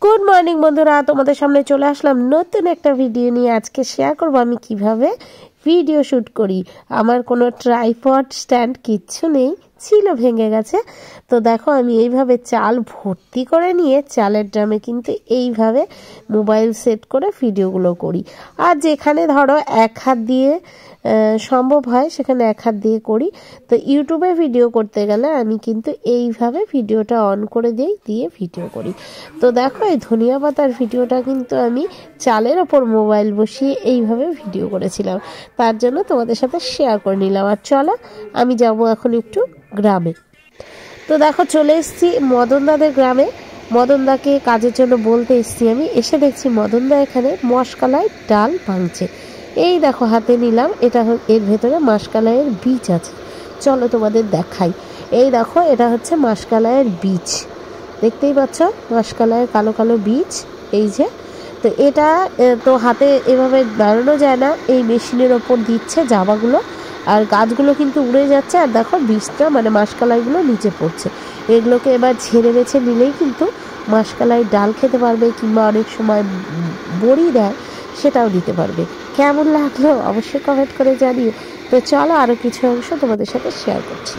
Good morning বন্ধুরা, তোমাদের সামনে চলে আসলাম নতুন একটা ভিডিও নিয়ে। আজকে শেয়ার করব আমি কিভাবে ভিডিও শ্যুট করি। আমার কোনো ট্রাইপড স্ট্যান্ড কিচ্ছু নেই, ছিল ভেঙে গেছে। তো দেখো আমি এইভাবে চাল ভর্তি করে নিয়ে চালের ড্রামে কিন্তু এইভাবে মোবাইল সেট করে ভিডিওগুলো করি। আর যেখানে ধরো এক হাত দিয়ে সম্ভব হয় সেখানে এক হাত দিয়ে করি। তো ইউটিউবে ভিডিও করতে গেলে আমি কিন্তু এইভাবে ভিডিওটা অন করে দিয়ে ভিডিও করি। তো দেখো এই ধনিয়া পাতার ভিডিওটা কিন্তু আমি চালের ওপর মোবাইল বসিয়ে এইভাবে ভিডিও করেছিলাম, তার জন্য তোমাদের সাথে শেয়ার করে নিলাম। আর চলো আমি যাব এখন একটু গ্রামে। তো দেখো চলে এসেছি মদনদাদের গ্রামে। মদনদাকে কাজের জন্য বলতে এসেছি আমি। এসে দেখছি মদনদা এখানে মশকালাই ডাল ভাঙছে। এই দেখো হাতে নিলাম, এটা এর ভেতরে মাসকালাইয়ের বীজ আছে। চলো তোমাদের দেখাই। এই দেখো এটা হচ্ছে মাসকালাইয়ের বীজ, দেখতেই পাচ্ছ মাসকালাইয়ের কালো কালো বীজ। এই যে, তো এটা তো হাতে এভাবে দাঁড়ানো যায় না, এই মেশিনের ওপর দিচ্ছে জাবাগুলো, আর গাছগুলো কিন্তু উড়ে যাচ্ছে। আর দেখো বীজটা মানে মাসকালাইগুলো নিচে পড়ছে। এগুলোকে এবার ঝেড়ে বেছে নিলেই কিন্তু মাসকালাই ডাল খেতে পারবে, কিংবা অনেক সময় বড়ি দেয় সেটাও দিতে পারবে। কেমন লাগলো অবশ্যই কমেন্ট করে জানিও। তো চলো আরও কিছু অংশ তোমাদের সাথে শেয়ার করছি।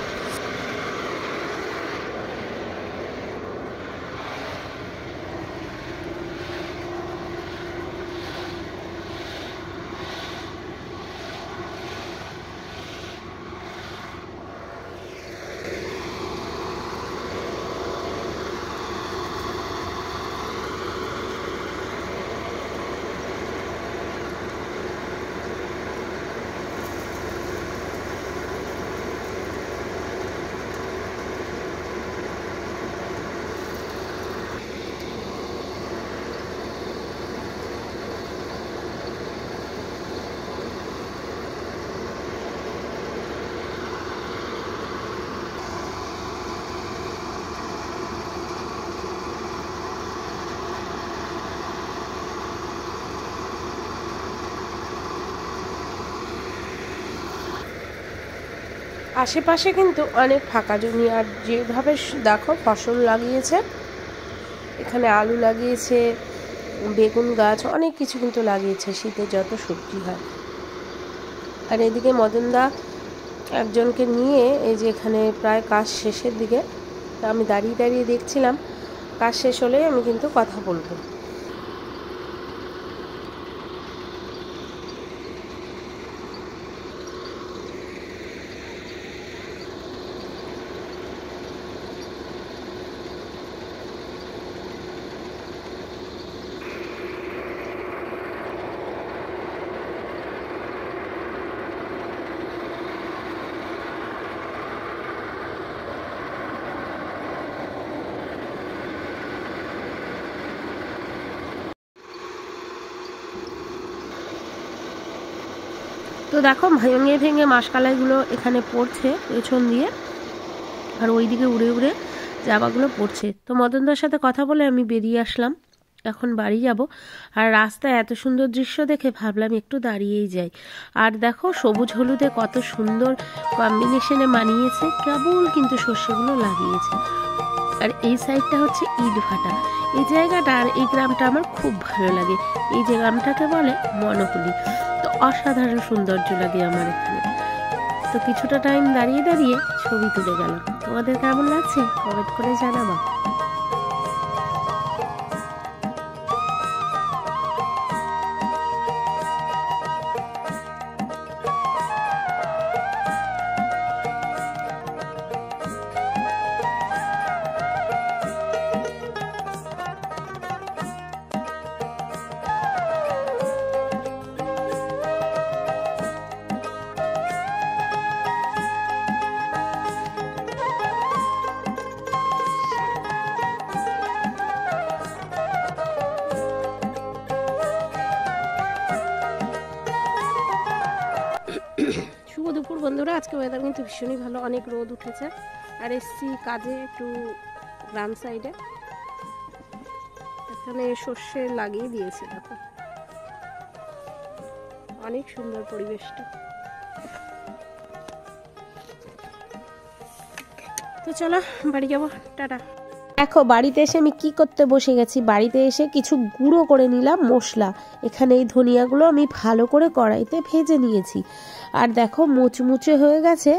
আশেপাশে কিন্তু অনেক ফাঁকা জমি, আর যেভাবে দেখো ফসল লাগিয়েছে, এখানে আলু লাগিয়েছে, বেগুন গাছ, অনেক কিছু কিন্তু লাগিয়েছে, শীতে যত সবজি হয়। আর এদিকে মদনদা একজনকে নিয়ে এই যে এখানে প্রায় কাজ শেষের দিকে, আমি দাঁড়িয়ে দাঁড়িয়ে দেখছিলাম। কাজ শেষ হলেই আমি কিন্তু কথা বলবো। তো দেখো ভেঙে ভেঙে মাসকালাইগুলো এখানে পড়ছে পেছন দিয়ে, আর ওইদিকে উড়ে উড়ে জাবাগুলো পড়ছে। তো মদনদার সাথে কথা বলে আমি বেরিয়ে আসলাম, এখন বাড়ি যাব। আর রাস্তায় এত সুন্দর দৃশ্য দেখে ভাবলাম একটু দাঁড়িয়েই যাই। আর দেখো সবুজ হলুদে কত সুন্দর কম্বিনেশনে মানিয়েছে, কেবল কিন্তু শস্যগুলো লাগিয়েছে। আর এই সাইডটা হচ্ছে ইট ভাটা। এই জায়গাটা আর এই গ্রামটা আমার খুব ভালো লাগে। এই যে গ্রামটাকে বলে মনোহলি। তো অসাধারণ সৌন্দর্য লাগে আমার এখানে। তো কিছুটা টাইম দাঁড়িয়ে দাঁড়িয়ে ছবি তুলে গেলাম। তোমাদের কেমন লাগছে কমেন্ট করে জানাবা। শুভ দুপুর বন্ধুরা, আজকে ওয়েদার কিন্তু ভীষণই ভালো, অনেক রোদ উঠেছে। আর এসছি কাজে একটু গ্রাম সাইডে, এখানে সর্ষে লাগিয়ে দিয়েছে। দেখো অনেক সুন্দর পরিবেশটা। তো চলো বাড়ি যাবো, টাটা। দেখো বাড়িতে এসে আমি কি করতে বসে গেছি, বাড়িতে এসে কিছু গুঁড়ো করে নিলাম মশলা। এখানে এই ধনিয়াগুলো আমি ভালো করে কড়াইতে ভেজে নিয়েছি, আর দেখো মুচমুচে হয়ে গেছে।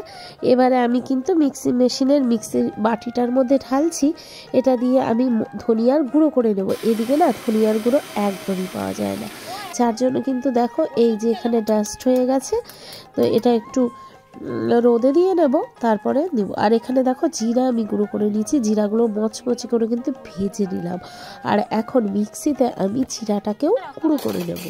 এবারে আমি কিন্তু মিক্সি মেশিনের মিক্সির বাটিটার মধ্যে ঢালছি, এটা দিয়ে আমি ধনিয়ার গুঁড়ো করে নেব। এদিকে না ধনিয়ার গুঁড়ো একদমই পাওয়া যায় না, যার জন্য কিন্তু দেখো এই যে এখানে ডাস্ট হয়ে গেছে। তো এটা একটু রোদে দিয়ে নেব, তারপরে নিব। আর এখানে দেখো জিরা আমি গুঁড়ো করে নিয়েছি, জিরাগুলো মচমচি করে কিন্তু ভেজে নিলাম। আর এখন মিক্সিতে আমি জিরাটাকেও গুঁড়ো করে নেব।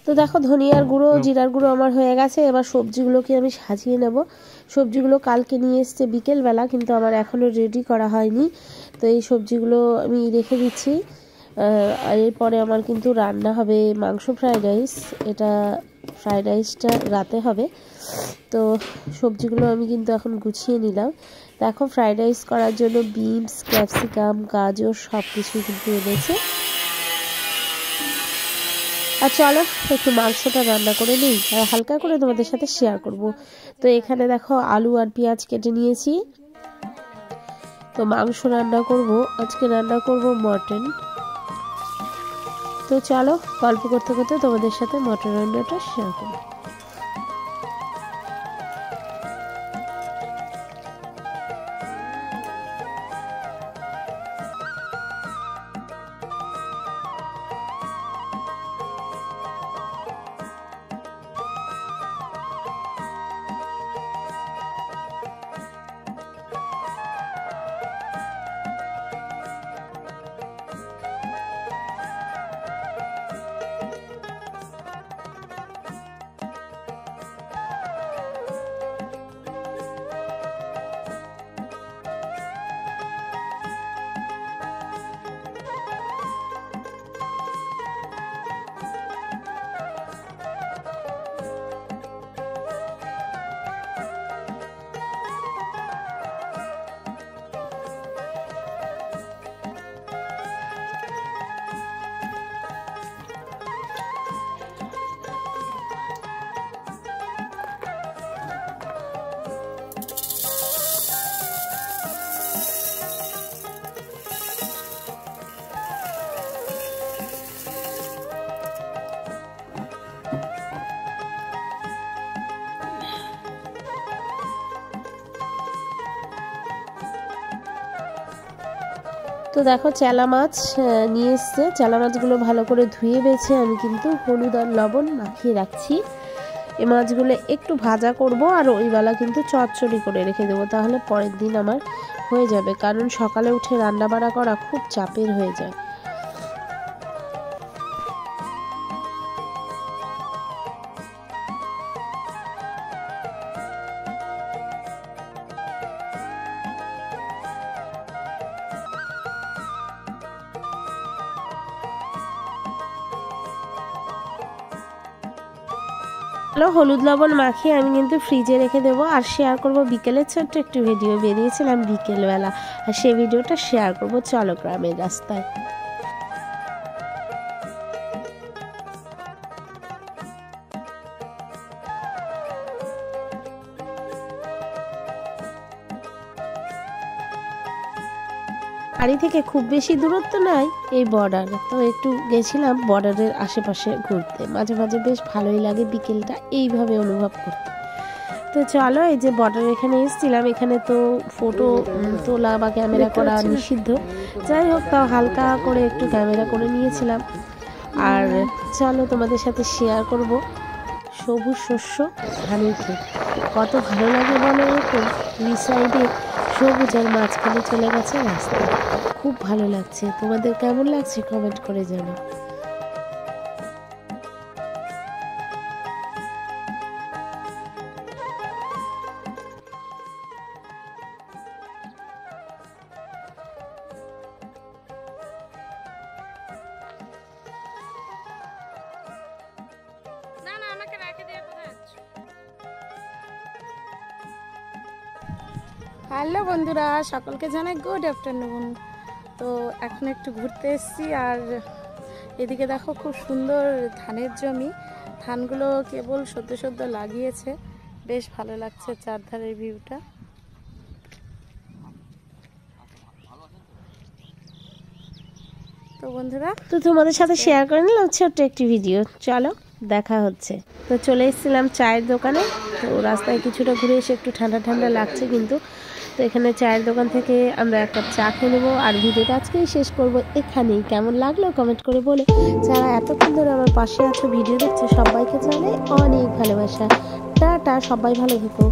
তো দেখো ধনিয়ার গুঁড়ো জিরার গুঁড়ো আমার হয়ে গেছে। এবার সবজিগুলোকে আমি সাজিয়ে নেব। সবজিগুলো কালকে নিয়ে এসছে বিকেলবেলা, কিন্তু আমার এখনও রেডি করা হয়নি। তো এই সবজিগুলো আমি রেখে দিচ্ছি। আর এরপরে আমার কিন্তু রান্না হবে মাংস ফ্রাইড রাইস। এটা ফ্রাইড রাইসটা রাতে হবে। তো সবজিগুলো আমি কিন্তু এখন গুছিয়ে নিলাম। দেখো ফ্রাইড রাইস করার জন্য বিনস, ক্যাপসিকাম, গাজর সব কিছু কিন্তু এনেছে। আর চলো একটু মাংসটা রান্না করে নিই, আর হালকা করে তোমাদের সাথে শেয়ার করব। তো এখানে দেখো আলু আর পেঁয়াজ কেটে নিয়েছি। তো মাংস রান্না করব, আজকে রান্না করব মটন। তো চলো গল্প করতে করতে তোমাদের সাথে মটন রান্নাটা শেয়ার করব। তো দেখো চেলা মাছ নিয়ে এসছে। চেলা মাছগুলো ভালো করে ধুয়ে বেছে আমি কিন্তু হলুদ আর লবণ মাখিয়ে রাখছি। এই মাছগুলো একটু ভাজা করব, আর ওই বেলা কিন্তু চচ্চড়ি করে রেখে দেবো, তাহলে পরের দিন আমার হয়ে যাবে। কারণ সকালে উঠে রান্না বাড়া করা খুব চাপের হয়ে যায়। হলুদ লবণ মাখিয়ে আমি কিন্তু ফ্রিজে রেখে দেবো, আর শেয়ার করব বিকেলের ছোট্ট একটু ভিডিও বেরিয়েছিলাম বিকেলবেলা, আর সেই ভিডিওটা শেয়ার করব। চলো গ্রামের রাস্তায়। বাড়ি থেকে খুব বেশি দূরত্ব নয় এই বর্ডার, তো একটু গেছিলাম বর্ডারের আশেপাশে ঘুরতে। মাঝে মাঝে বেশ ভালোই লাগে বিকেলটা এইভাবে অনুভব করতে। তো চলো এই যে বর্ডার এখানে এসেছিলাম, এখানে তো ফটো তোলা বা ক্যামেরা করা নিষিদ্ধ। যাই হোক তাও হালকা করে একটু ক্যামেরা করে নিয়েছিলাম। আর চলো তোমাদের সাথে শেয়ার করব সবুজ শস্য ধানের ক্ষেত। কত ভালো লাগে বলো, এরকম দুই সাইডে সবুজ আর মাঝখানে চলে গেছে রাস্তা। খুব ভালো লাগছে। তোমাদের কেমন লাগছে কমেন্ট করে জানাও। হ্যালো বন্ধুরা, সকলকে জানাই গুড আফটারনুন। তো এখন একটু ঘুরতে এসেছি, আর এদিকে দেখো খুব সুন্দর ধানের জমি। ধানগুলো কেবল সদ্য সদ্য লাগিয়েছে, বেশ ভালো লাগছে চারধারের ভিউটা। তো বন্ধুরা, তো তোমাদের সাথে শেয়ার করে নিলাম ছোট্ট একটি ভিডিও। চলো দেখা হচ্ছে। তো চলে এসেছিলাম চায়ের দোকানে। তো রাস্তায় কিছুটা ঘুরে এসে একটু ঠান্ডা ঠান্ডা লাগছে কিন্তু। তো এখানে চায়ের দোকান থেকে আমরা এক কাপ চা খেয়ে নেবো, আর ভিডিওটা আজকেই শেষ করব এখানেই। কেমন লাগলো কমেন্ট করে বলে। যারা এতক্ষণ ধরে আমার পাশে আছো, ভিডিও দেখছো, সবাইকে জানাই অনেক ভালোবাসা। টাটা, সবাই ভালো থেকো।